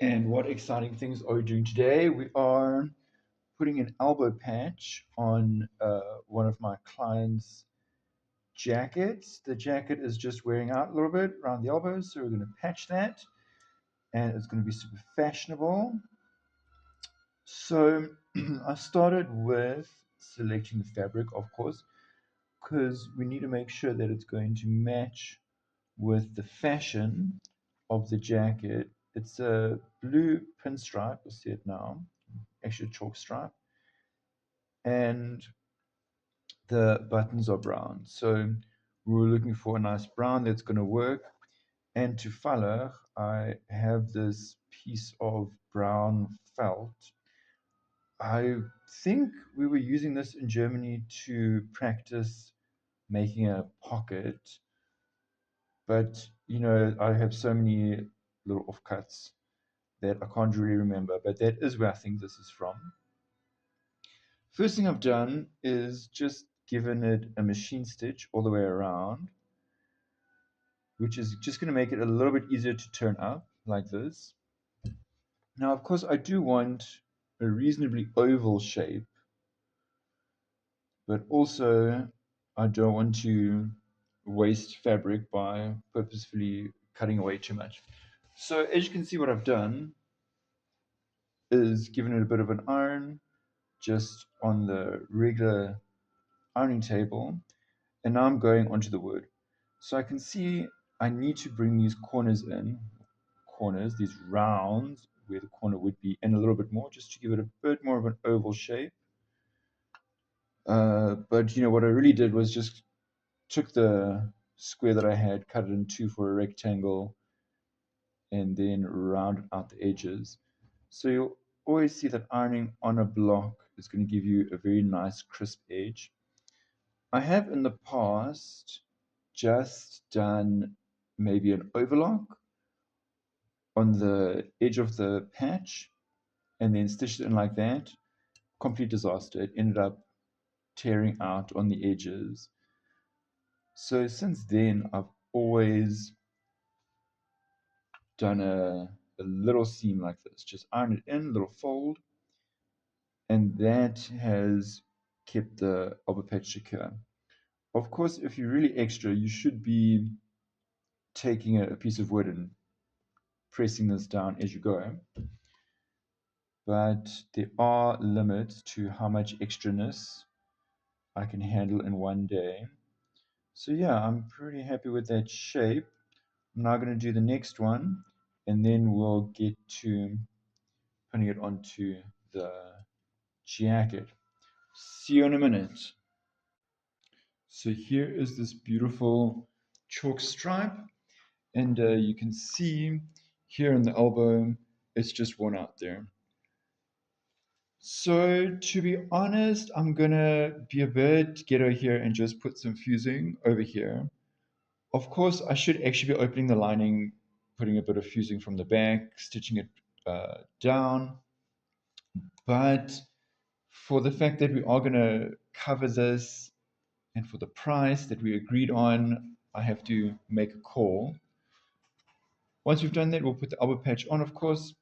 And what exciting things are we doing today? We are putting an elbow patch on one of my clients' jackets. The jacket is just wearing out a little bit around the elbows, so we're going to patch that, and it's going to be super fashionable. So I started with selecting the fabric, of course, because we need to make sure that it's going to match with the fashion of the jacket. It's a blue pinstripe, you'll see it now, actually a chalk stripe, and the buttons are brown. So we were looking for a nice brown that's going to work. And to follow, I have this piece of brown felt. I think we were using this in Germany to practice making a pocket, but I have so many little offcuts that I can't really remember, but that is where I think this is from. First thing I've done is just given it a machine stitch all the way around, which is just going to make it a little bit easier to turn up like this. Now, of course, I do want a reasonably oval shape, but also I don't want to waste fabric by purposefully cutting away too much. So as you can see, what I've done is given it a bit of an iron just on the regular ironing table, and now I'm going onto the wood. So I can see I need to bring these corners, these rounds where the corner would be, in a little bit more, just to give it a bit more of an oval shape. But what I really did was just took the square that I had, cut it in two for a rectangle, and then rounded out the edges. So you'll always see that ironing on a block is going to give you a very nice crisp edge. I have in the past just done maybe an overlock on the edge of the patch and then stitched it in like that. Complete disaster. It ended up tearing out on the edges. So since then, I've always done a little seam like this. Just iron it in, little fold, and that has kept the elbow patch secure. Of course, if you're really extra, you should be taking a piece of wood and pressing this down as you go. But there are limits to how much extraness I can handle in one day. So yeah, I'm pretty happy with that shape. I'm now going to do the next one, and then we'll get to putting it onto the jacket. See you in a minute. So here is this beautiful chalk stripe, and you can see here in the elbow, it's just worn out there. So to be honest, I'm gonna be a bit ghetto here and just put some fusing over here. Of course, I should actually be opening the lining, putting a bit of fusing from the back, stitching it down. But for the fact that we are gonna cover this and for the price that we agreed on, I have to make a call. Once we've done that, we'll put the elbow patch on, of course.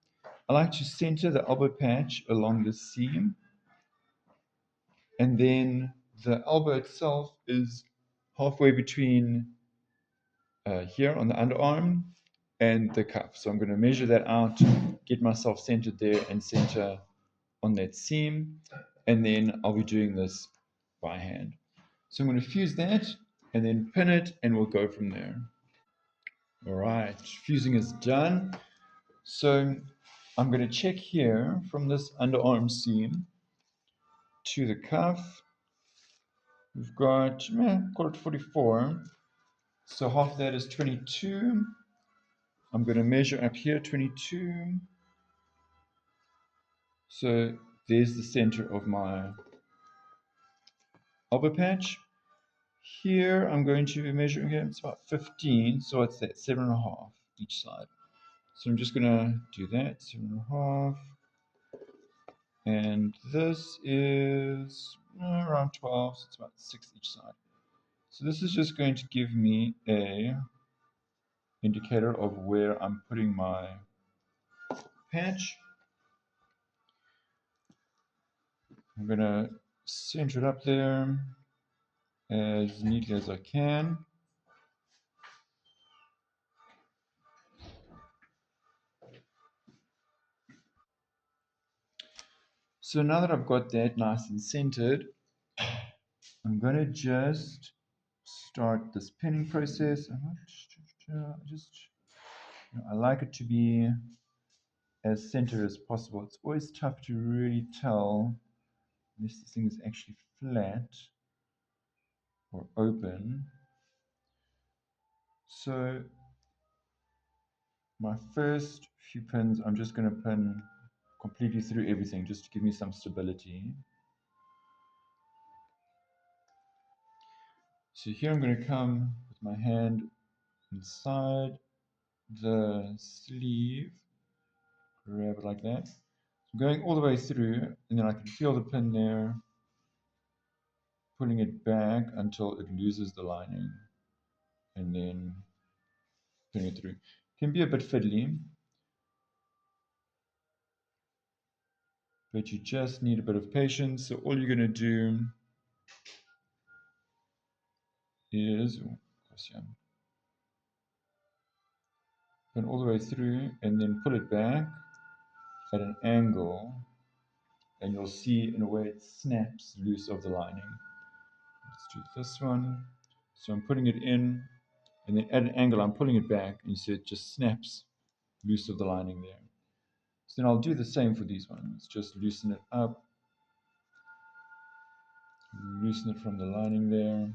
I like to center the elbow patch along the seam, and then the elbow itself is halfway between here on the underarm and the cuff. So I'm going to measure that out, get myself centered there and center on that seam, and then I'll be doing this by hand. So I'm going to fuse that and then pin it, and we'll go from there. All right, fusing is done. So I'm going to check here from this underarm seam to the cuff. We've got, call it 44. So half of that is 22. I'm going to measure up here 22. So there's the center of my elbow patch. Here I'm going to measure again, it's about 15, so it's that 7.5 each side. So I'm just going to do that, 7.5. And this is around 12, so it's about 6 each side. So this is just going to give me a indicator of where I'm putting my patch. I'm going to center it up there as neatly as I can. So now that I've got that nice and centered, I'm going to just start this pinning process. I like it to be as centered as possible. It's always tough to really tell unless this thing is actually flat or open. So my first few pins, I'm just going to pin completely through everything just to give me some stability. So here I'm going to come with my hand inside the sleeve, grab it like that. I'm going all the way through, and then I can feel the pin there, pulling it back until it loses the lining, and then putting it through. It can be a bit fiddly, but you just need a bit of patience. So all you're going to do is pin all the way through, and then pull it back at an angle, and you'll see in a way it snaps loose of the lining. Let's do this one. So I'm putting it in, and then at an angle I'm pulling it back, and you see it just snaps loose of the lining there. So then I'll do the same for these ones. Just loosen it up, loosen it from the lining there.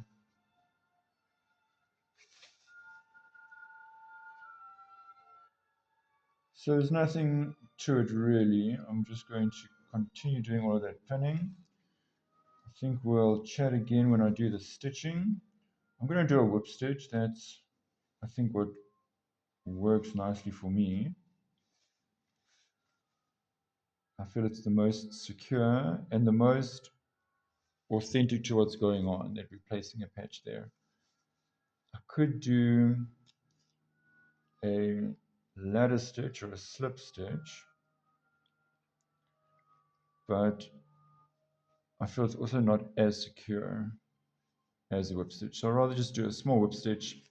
So there's nothing to it really. I'm just going to continue doing all of that pinning. I think we'll chat again when I do the stitching. I'm going to do a whip stitch. That's, I think, what works nicely for me. I feel it's the most secure and the most authentic to what's going on, that we're placing a patch there. I could do a ladder stitch or a slip stitch, but I feel it's also not as secure as a whip stitch. So I'd rather just do a small whip stitch,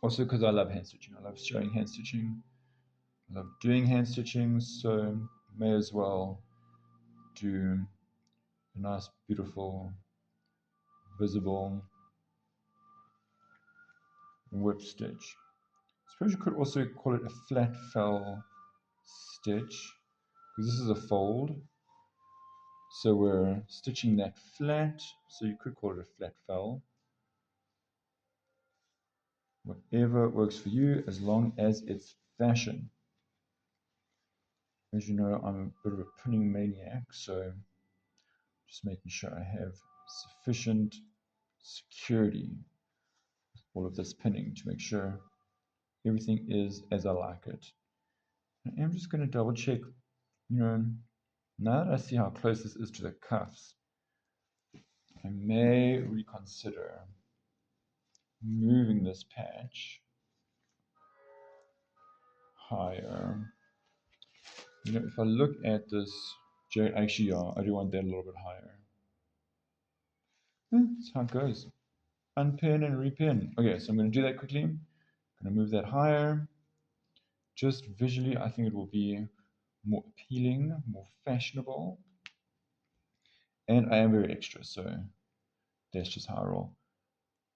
also because I love hand stitching. I love showing hand stitching. I love doing hand stitching, so may as well do a nice, beautiful, visible whip stitch. I suppose you could also call it a flat fell stitch, because this is a fold. So we're stitching that flat, so you could call it a flat fell. Whatever works for you, as long as it's fashion. As you know, I'm a bit of a pinning maniac, so just making sure I have sufficient security with all of this pinning to make sure everything is as I like it. I am just going to double check, now that I see how close this is to the cuffs, I may reconsider moving this patch higher. If I look at this, actually, yeah, I do want that a little bit higher. That's how it goes. Unpin and repin. Okay, so I'm going to do that quickly. I'm going to move that higher. Just visually, I think it will be more appealing, more fashionable. And I am very extra, so that's just how I roll.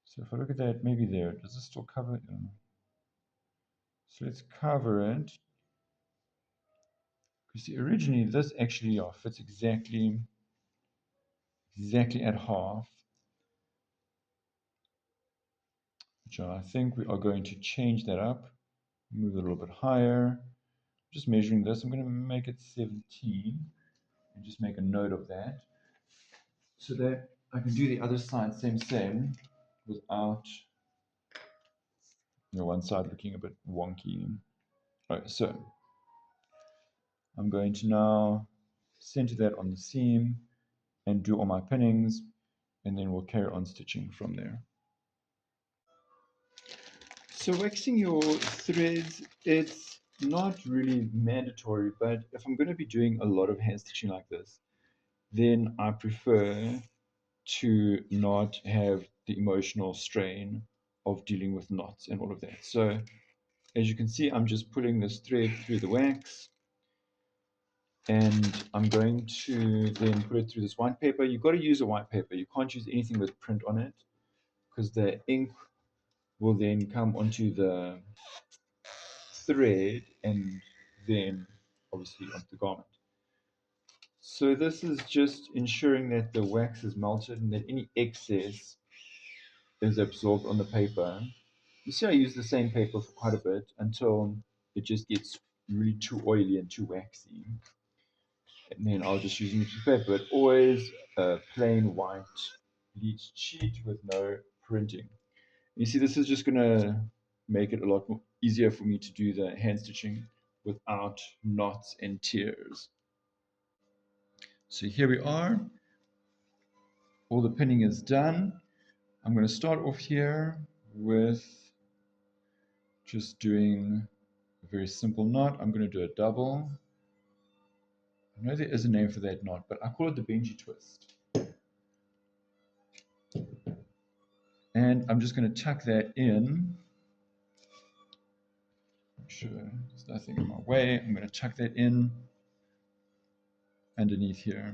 So if I look at that, maybe there, does this still cover it? So let's cover it. You see, originally this actually fits exactly at half, which I think we are going to change that up, move it a little bit higher. Just measuring this, I'm going to make it 17 and just make a note of that so that I can do the other side same without one side looking a bit wonky. Alright, so I'm going to now center that on the seam and do all my pinnings, and then we'll carry on stitching from there. So waxing your threads, it's not really mandatory, but if I'm going to be doing a lot of hand stitching like this, then I prefer to not have the emotional strain of dealing with knots and all of that. So as you can see, I'm just pulling this thread through the wax, and I'm going to then put it through this white paper. You've got to use a white paper. You can't use anything with print on it because the ink will then come onto the thread and then obviously onto the garment. So this is just ensuring that the wax is melted and that any excess is absorbed on the paper. You see I use the same paper for quite a bit until it just gets really too oily and too waxy. And then I'll just use a piece of paper, but always a plain white bleached sheet with no printing. You see, this is just going to make it a lot more easier for me to do the hand stitching without knots and tears. So here we are. All the pinning is done. I'm going to start off here with just doing a very simple knot. I'm going to do a double. I know there is a name for that knot, but I call it the Benji twist. And I'm just going to tuck that in. Make sure there's nothing in my way. I'm going to tuck that in underneath here.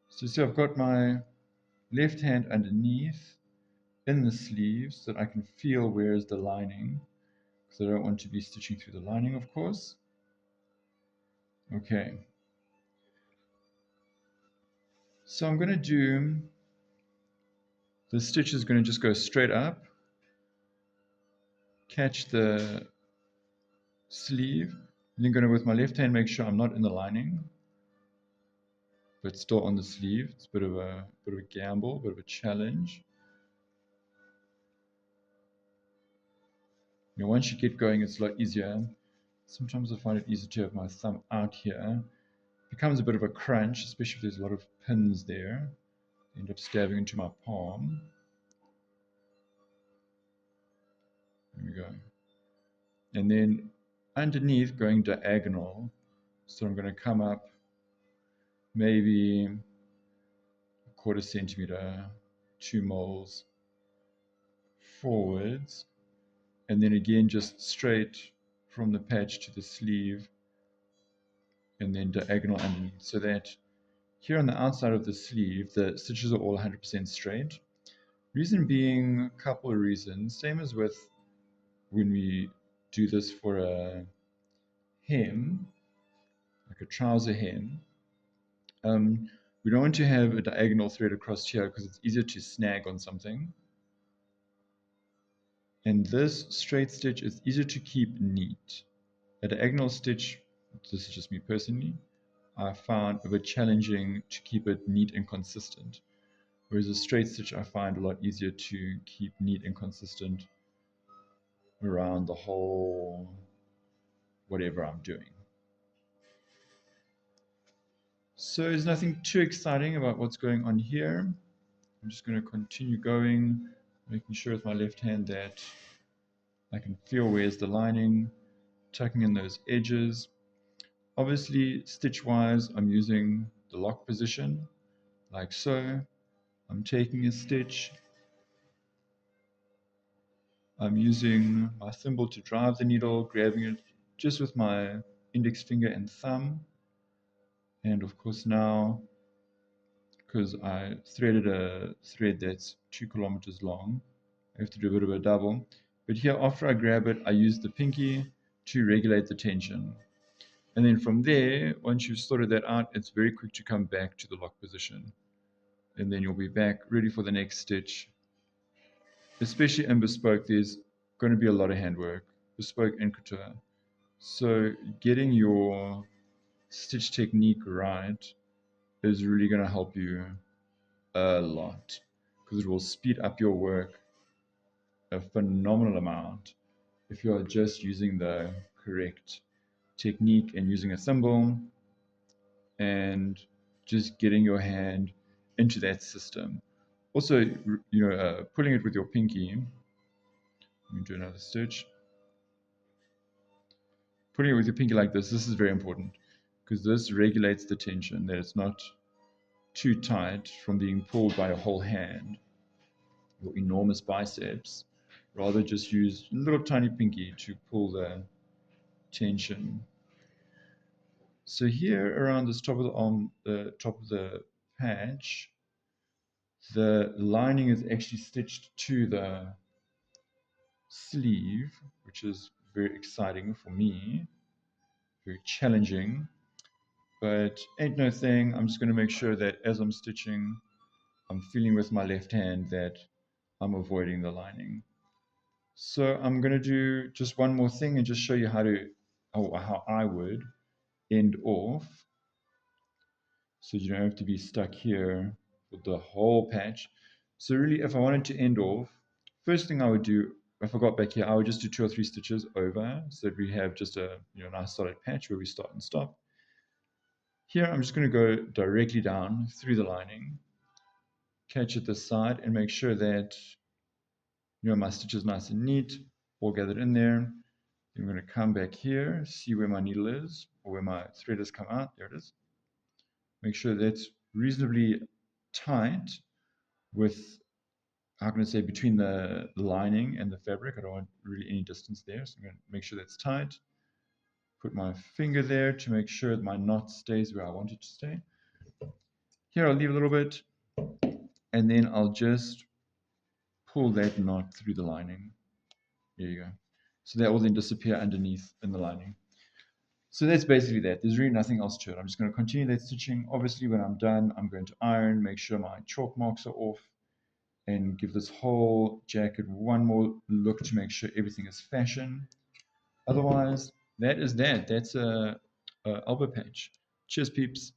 So see, I've got my left hand underneath in the sleeve so that I can feel where is the lining, because I don't want to be stitching through the lining, of course. Okay. So I'm going to do, the stitch is going to just go straight up, catch the sleeve, and then going to, with my left hand, make sure I'm not in the lining, but still on the sleeve. It's a bit of a gamble, a bit of a challenge. You know, once you get going, it's a lot easier. Sometimes I find it easier to have my thumb out here. It becomes a bit of a crunch, especially if there's a lot of pins there. I end up stabbing into my palm. There we go. And then underneath, going diagonal. So I'm going to come up maybe a 1/4 centimeter, 2 moles forwards. And then again, just straight from the patch to the sleeve, and then diagonal underneath, so that here on the outside of the sleeve, the stitches are all 100% straight. Reason being, a couple of reasons. Same as with when we do this for a hem, like a trouser hem. We don't want to have a diagonal thread across here because it's easier to snag on something. And this straight stitch is easier to keep neat. A diagonal stitch, this is just me personally, I found a bit challenging to keep it neat and consistent. Whereas a straight stitch I find a lot easier to keep neat and consistent around the whole whatever I'm doing. So there's nothing too exciting about what's going on here. I'm just going to continue going, making sure with my left hand that I can feel where's the lining, tucking in those edges. Obviously, stitch-wise, I'm using the lock position, like so. I'm taking a stitch. I'm using my thimble to drive the needle, grabbing it just with my index finger and thumb. And of course now, because I threaded a thread that's 2 kilometers long, I have to do a bit of a double. But here, after I grab it, I use the pinky to regulate the tension. And then from there, once you've sorted that out, it's very quick to come back to the lock position. And then you'll be back ready for the next stitch. Especially in bespoke, there's going to be a lot of handwork, bespoke and couture. So getting your stitch technique right is really going to help you a lot, because it will speed up your work a phenomenal amount if you are just using the correct technique and using a thimble and just getting your hand into that system. Also, pulling it with your pinky. Let me do another stitch. putting it with your pinky like this is very important because this regulates the tension, that it's not too tight from being pulled by a whole hand, your enormous biceps. Rather just use a little tiny pinky to pull the tension. So here around this top of the arm, the top of the patch, the lining is actually stitched to the sleeve, which is very exciting for me, very challenging, but ain't no thing. I'm just going to make sure that as I'm stitching, I'm feeling with my left hand that I'm avoiding the lining. So I'm going to do just one more thing and just show you how I would end off. So you don't have to be stuck here with the whole patch. So really, if I wanted to end off, first thing I would do, if I got back here, I would just do 2 or 3 stitches over so that we have just a nice solid patch where we start and stop. Here, I'm just going to go directly down through the lining, catch at this side, and make sure that my stitch is nice and neat, all gathered in there. I'm going to come back here, see where my needle is, or where my thread has come out. There it is. Make sure that's reasonably tight with, how can I say, between the lining and the fabric. I don't want really any distance there, so I'm going to make sure that's tight. Put my finger there to make sure that my knot stays where I want it to stay. Here I'll leave a little bit, and then I'll just pull that knot through the lining. There you go. So that will then disappear underneath in the lining. So that's basically that. There's really nothing else to it. I'm just going to continue that stitching. Obviously, when I'm done, I'm going to iron, make sure my chalk marks are off, and give this whole jacket one more look to make sure everything is fashion. Otherwise, that is that. That's a elbow patch. Cheers, peeps.